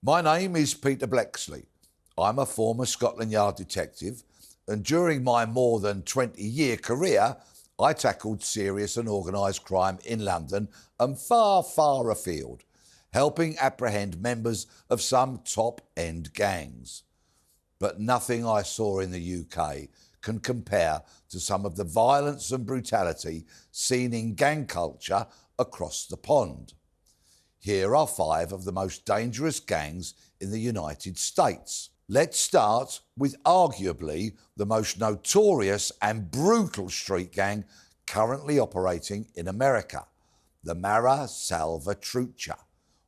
My name is Peter Bleksley. I'm a former Scotland Yard detective, and during my more than 20-year career, I tackled serious and organised crime in London and far, far afield, helping apprehend members of some top-end gangs. But nothing I saw in the UK can compare to some of the violence and brutality seen in gang culture across the pond. Here are 5 of the most dangerous gangs in the United States. Let's start with arguably the most notorious and brutal street gang currently operating in America, the Mara Salvatrucha,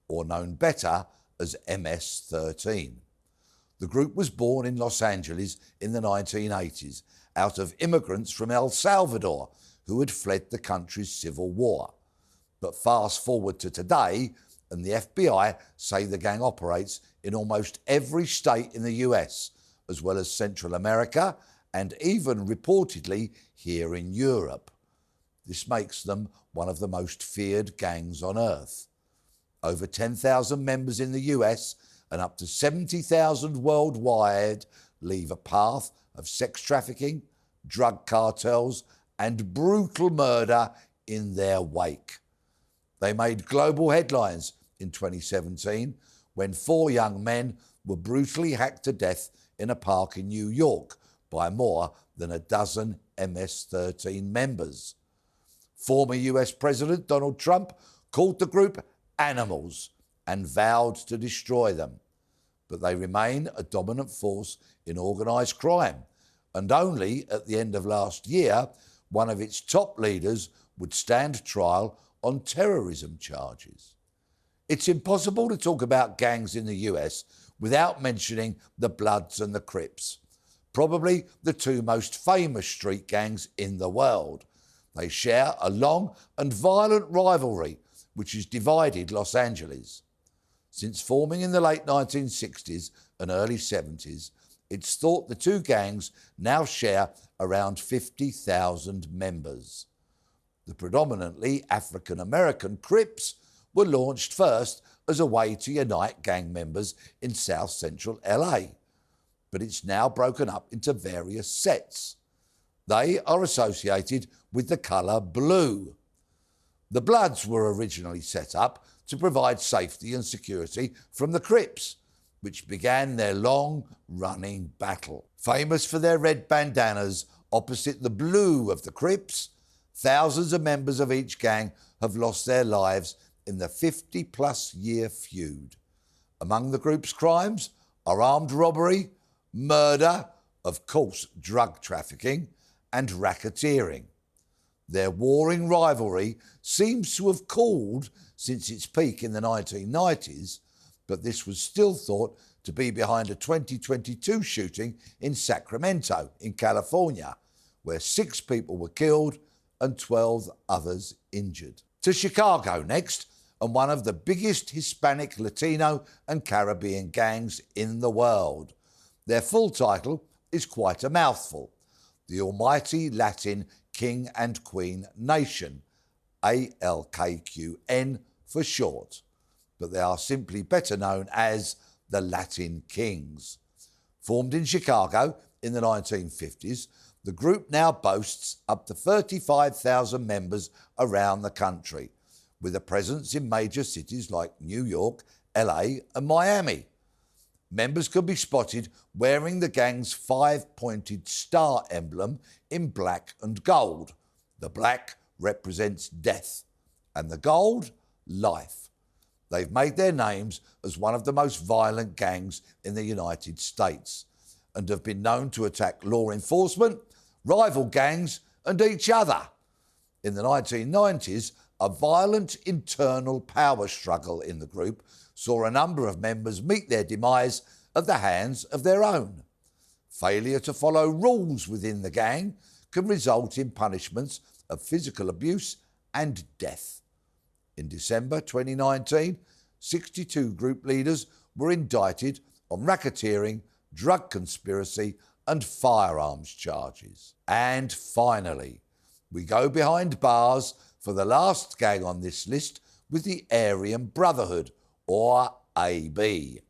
or known better as MS-13. The group was born in Los Angeles in the 1980s out of immigrants from El Salvador who had fled the country's civil war. But fast forward to today, and the FBI say the gang operates in almost every state in the US, as well as Central America and even reportedly here in Europe. This makes them one of the most feared gangs on earth. Over 10,000 members in the US and up to 70,000 worldwide leave a path of sex trafficking, drug cartels and brutal murder in their wake. They made global headlines in 2017 when 4 young men were brutally hacked to death in a park in New York by more than a dozen MS-13 members. Former US President Donald Trump called the group animals and vowed to destroy them. But they remain a dominant force in organised crime, and only at the end of last year, one of its top leaders would stand trial on terrorism charges. It's impossible to talk about gangs in the US without mentioning the Bloods and the Crips, probably the 2 most famous street gangs in the world. They share a long and violent rivalry which has divided Los Angeles. Since forming in the late 1960s and early 70s, it's thought the 2 gangs now share around 50,000 members. The predominantly African-American Crips were launched first as a way to unite gang members in south-central LA, but it's now broken up into various sets. They are associated with the colour blue. The Bloods were originally set up to provide safety and security from the Crips, which began their long-running battle. Famous for their red bandanas opposite the blue of the Crips, thousands of members of each gang have lost their lives in the 50-plus year feud. Among the group's crimes are armed robbery, murder, of course drug trafficking, and racketeering. Their warring rivalry seems to have cooled since its peak in the 1990s, but this was still thought to be behind a 2022 shooting in Sacramento, in California, where 6 people were killed and 12 others injured. To Chicago next, and one of the biggest Hispanic, Latino and Caribbean gangs in the world. Their full title is quite a mouthful: the Almighty Latin King and Queen Nation, ALKQN for short, but they are simply better known as the Latin Kings. Formed in Chicago in the 1950s, the group now boasts up to 35,000 members around the country, with a presence in major cities like New York, LA and Miami. Members can be spotted wearing the gang's 5-pointed star emblem in black and gold. The black represents death, and the gold, life. They've made their names as one of the most violent gangs in the United States and have been known to attack law enforcement, rival gangs and each other. In the 1990s, a violent internal power struggle in the group saw a number of members meet their demise at the hands of their own. Failure to follow rules within the gang can result in punishments of physical abuse and death. In December 2019, 62 group leaders were indicted on racketeering, drug conspiracy and firearms charges. And finally, we go behind bars for the last gang on this list with the Aryan Brotherhood, or AB.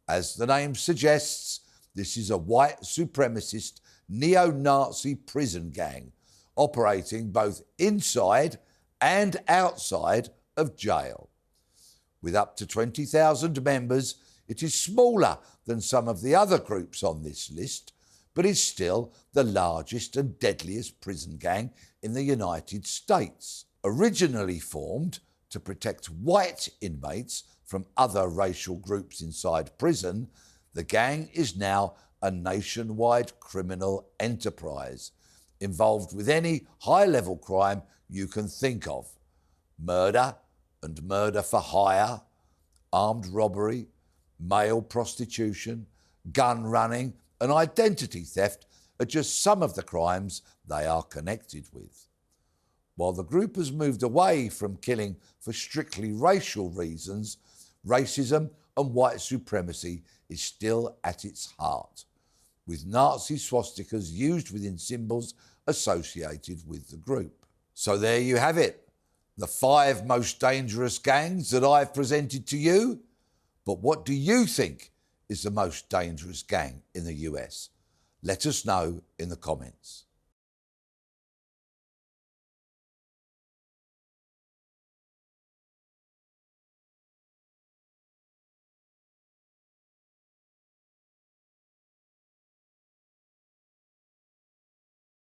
As the name suggests, this is a white supremacist neo-Nazi prison gang operating both inside and outside of jail. With up to 20,000 members, it is smaller than some of the other groups on this list, but is still the largest and deadliest prison gang in the United States. Originally formed to protect white inmates from other racial groups inside prison, the gang is now a nationwide criminal enterprise involved with any high-level crime you can think of: murder and murder for hire, armed robbery, male prostitution, gun running, and identity theft are just some of the crimes they are connected with. While the group has moved away from killing for strictly racial reasons, racism and white supremacy is still at its heart, with Nazi swastikas used within symbols associated with the group. So there you have it, the 5 most dangerous gangs that I've presented to you. But what do you think is the most dangerous gang in the US? Let us know in the comments.